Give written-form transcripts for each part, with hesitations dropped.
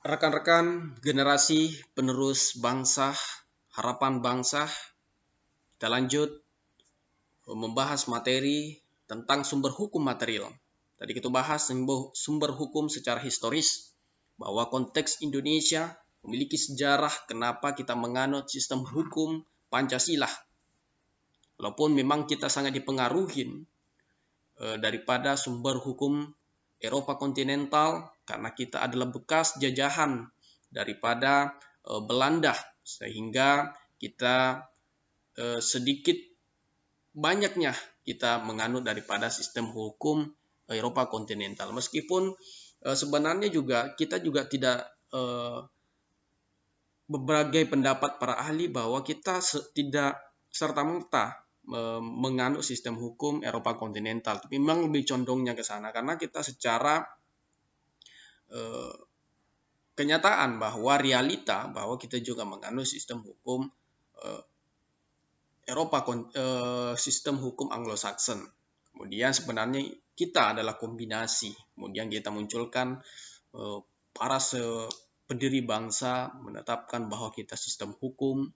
Rekan-rekan generasi penerus bangsa, harapan bangsa, kita lanjut membahas materi tentang sumber hukum material. Tadi kita bahas sumber hukum secara historis, bahwa konteks Indonesia memiliki sejarah kenapa kita menganut sistem hukum Pancasila. Walaupun memang kita sangat dipengaruhi daripada sumber hukum Eropa kontinental, karena kita adalah bekas jajahan daripada Belanda, sehingga kita sedikit banyaknya kita menganut daripada sistem hukum Eropa kontinental. Meskipun sebenarnya juga kita juga tidak berbagai pendapat para ahli bahwa kita tidak serta-merta menganut sistem hukum Eropa kontinental. Tapi memang lebih condongnya ke sana karena kita secara kenyataan bahwa realita bahwa kita juga menganut sistem hukum Eropa, sistem hukum Anglo-Saxon. Kemudian sebenarnya kita adalah kombinasi. Kemudian kita munculkan para pendiri bangsa menetapkan bahwa kita sistem hukum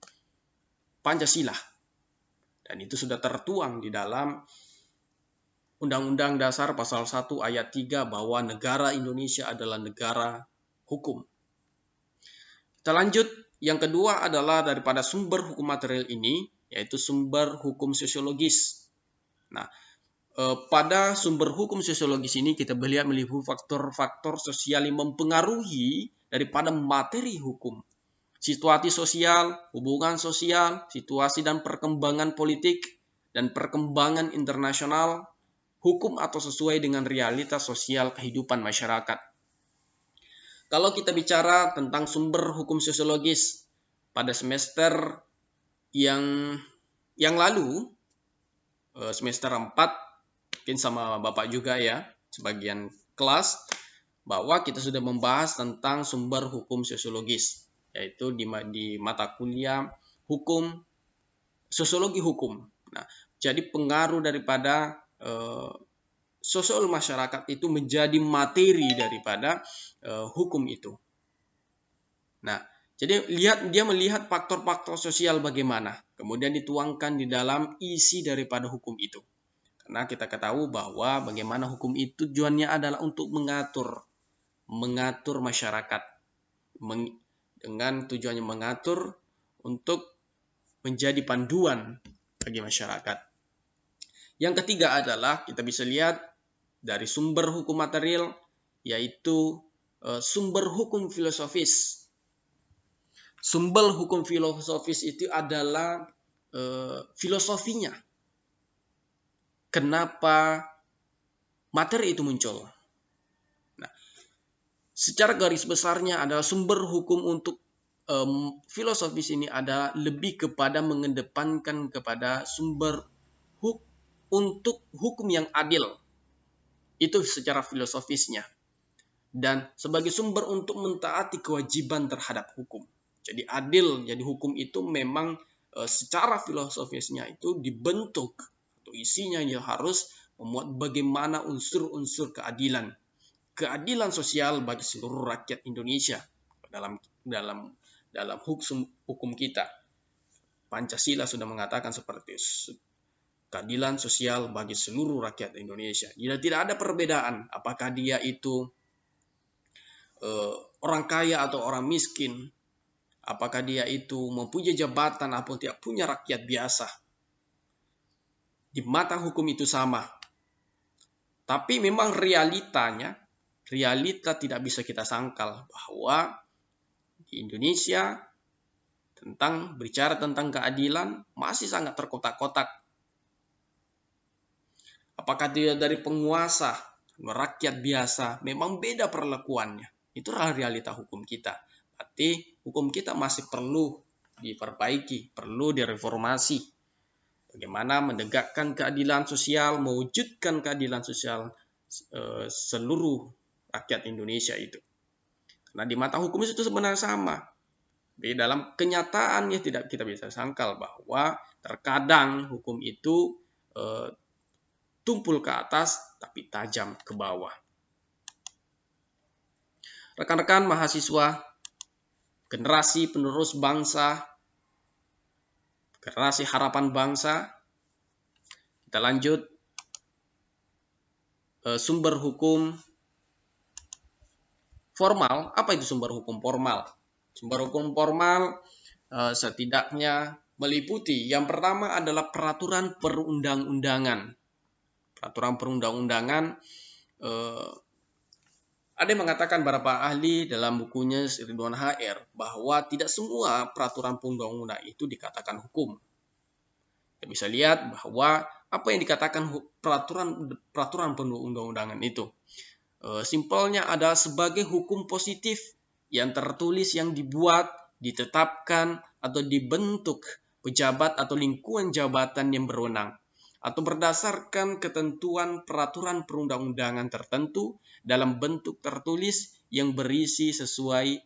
Pancasila. Dan itu sudah tertuang di dalam Undang-Undang Dasar Pasal 1 Ayat 3 bahwa negara Indonesia adalah negara hukum. Kita lanjut. Yang kedua adalah daripada sumber hukum material ini, yaitu sumber hukum sosiologis. Nah, pada sumber hukum sosiologis ini kita melihat faktor-faktor sosial yang mempengaruhi daripada materi hukum. Situasi sosial, hubungan sosial, situasi dan perkembangan politik, dan perkembangan internasional, hukum atau sesuai dengan realitas sosial kehidupan masyarakat. Kalau kita bicara tentang sumber hukum sosiologis pada semester yang lalu, semester 4, mungkin sama Bapak juga ya, sebagian kelas, bahwa kita sudah membahas tentang sumber hukum sosiologis, yaitu di mata kuliah hukum, sosiologi hukum. Nah, jadi pengaruh daripada sosial masyarakat itu menjadi materi daripada hukum itu. Nah, jadi dia melihat faktor-faktor sosial bagaimana, kemudian dituangkan di dalam isi daripada hukum itu. Karena kita ketahui bahwa bagaimana hukum itu tujuannya adalah untuk mengatur masyarakat, dengan tujuannya mengatur untuk menjadi panduan bagi masyarakat. Yang ketiga adalah kita bisa lihat dari sumber hukum material, yaitu sumber hukum filosofis. Sumber hukum filosofis itu adalah filosofinya. Kenapa materi itu muncul? Nah, secara garis besarnya adalah sumber hukum untuk filosofis ini ada lebih kepada mengedepankan kepada sumber untuk hukum yang adil. Itu secara filosofisnya. Dan sebagai sumber untuk mentaati kewajiban terhadap hukum. Jadi adil, jadi hukum itu memang secara filosofisnya itu dibentuk atau isinya yang harus memuat bagaimana unsur-unsur keadilan. Keadilan sosial bagi seluruh rakyat Indonesia dalam hukum kita. Pancasila sudah mengatakan seperti itu. Keadilan sosial bagi seluruh rakyat Indonesia. Tidak ada perbedaan apakah dia itu orang kaya atau orang miskin, apakah dia itu mempunyai jabatan atau tidak punya, rakyat biasa. Di mata hukum itu sama. Tapi memang realita tidak bisa kita sangkal bahwa di Indonesia berbicara tentang keadilan masih sangat terkotak-kotak. Apakah dia dari penguasa, rakyat biasa, memang beda perlakuannya. Itulah realita hukum kita. Berarti hukum kita masih perlu diperbaiki, perlu direformasi. Bagaimana menegakkan keadilan sosial, mewujudkan keadilan sosial seluruh rakyat Indonesia itu. Karena di mata hukum itu sebenarnya sama. Di dalam kenyataannya tidak kita bisa sangkal bahwa terkadang hukum itu tumpul ke atas tapi tajam ke bawah. Rekan-rekan mahasiswa, generasi penerus bangsa, generasi harapan bangsa, kita lanjut. Sumber hukum formal. Apa itu sumber hukum formal? Sumber hukum formal setidaknya meliputi, yang pertama adalah peraturan perundang-undangan. Peraturan perundang-undangan, ada yang mengatakan beberapa ahli dalam bukunya Ridwan HR bahwa tidak semua peraturan perundang-undangan itu dikatakan hukum. Kita bisa lihat bahwa apa yang dikatakan peraturan perundang-undangan itu, simpelnya adalah sebagai hukum positif yang tertulis yang dibuat, ditetapkan, atau dibentuk pejabat atau lingkungan jabatan yang berwenang, atau berdasarkan ketentuan peraturan perundang-undangan tertentu dalam bentuk tertulis yang berisi sesuai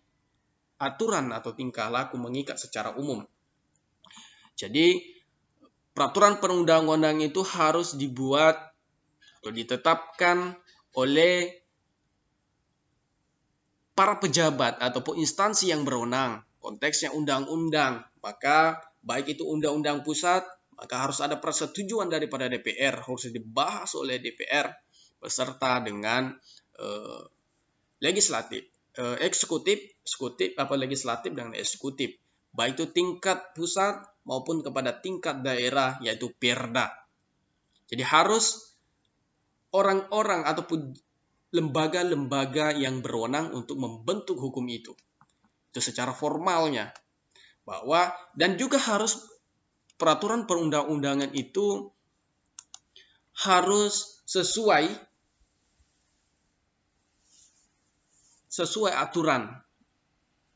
aturan atau tingkah laku mengikat secara umum. Jadi, peraturan perundang-undangan itu harus dibuat atau ditetapkan oleh para pejabat ataupun instansi yang berwenang. Konteksnya undang-undang, maka baik itu undang-undang pusat, maka harus ada persetujuan daripada DPR, harus dibahas oleh DPR beserta dengan legislatif, eksekutif legislatif dan eksekutif, baik itu tingkat pusat maupun kepada tingkat daerah, yaitu Perda. Jadi harus orang-orang ataupun lembaga-lembaga yang berwenang untuk membentuk hukum itu secara formalnya, bahwa dan juga harus peraturan perundang-undangan itu harus sesuai aturan.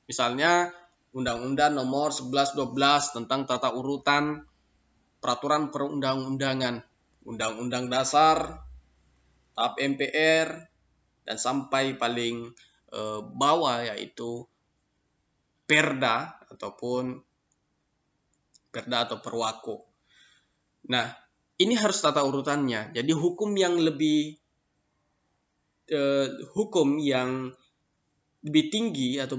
Misalnya Undang-Undang Nomor 11/12 tentang tata urutan peraturan perundang-undangan, Undang-Undang Dasar, tahap MPR, dan sampai paling bawah yaitu Perda atau Perwako. Nah, ini harus tata urutannya. Jadi hukum yang lebih tinggi atau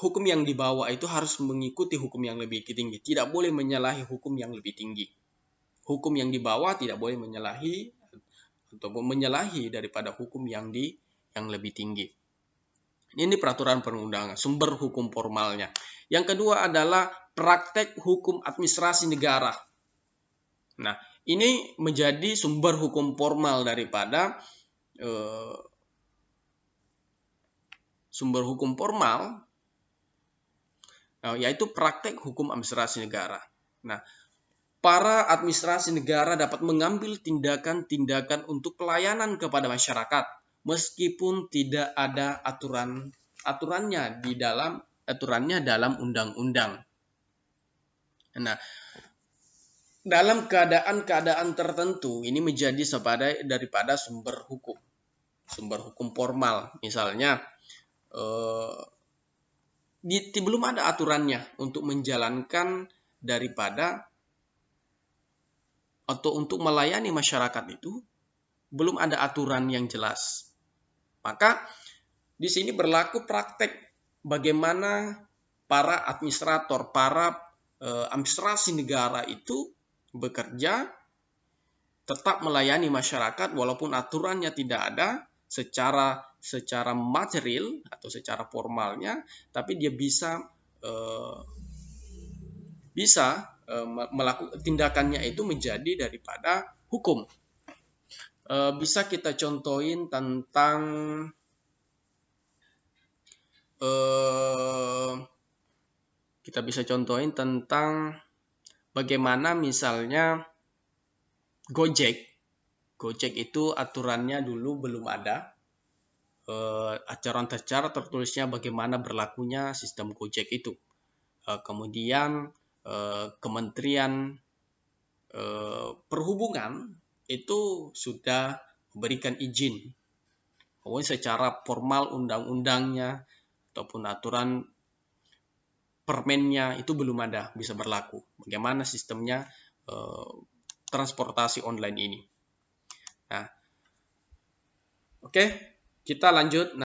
hukum yang di bawah itu harus mengikuti hukum yang lebih tinggi. Tidak boleh menyalahi hukum yang lebih tinggi. Hukum yang di bawah tidak boleh menyalahi daripada hukum yang lebih tinggi. Ini peraturan perundangan, sumber hukum formalnya. Yang kedua adalah praktek hukum administrasi negara. Nah, ini menjadi sumber hukum formal daripada sumber hukum formal, yaitu praktek hukum administrasi negara. Nah, para administrasi negara dapat mengambil tindakan-tindakan untuk pelayanan kepada masyarakat, meskipun tidak ada aturannya dalam undang-undang. Nah, dalam keadaan-keadaan tertentu ini menjadi daripada sumber hukum formal. Misalnya belum ada aturannya untuk menjalankan daripada atau untuk melayani masyarakat itu, belum ada aturan yang jelas. Maka di sini berlaku praktek bagaimana para administrator, para administrasi negara itu bekerja tetap melayani masyarakat walaupun aturannya tidak ada secara material atau secara formalnya, tapi dia bisa melakukan tindakannya itu menjadi daripada hukum. Bisa kita contohin tentang bagaimana misalnya Gojek itu aturannya dulu belum ada. Aturan secara tertulisnya bagaimana berlakunya sistem Gojek itu. Kemudian Kementerian Perhubungan itu sudah memberikan izin. Secara formal undang-undangnya ataupun aturan permennya itu belum ada bisa berlaku. Bagaimana sistemnya transportasi online ini. Nah, oke, kita lanjut.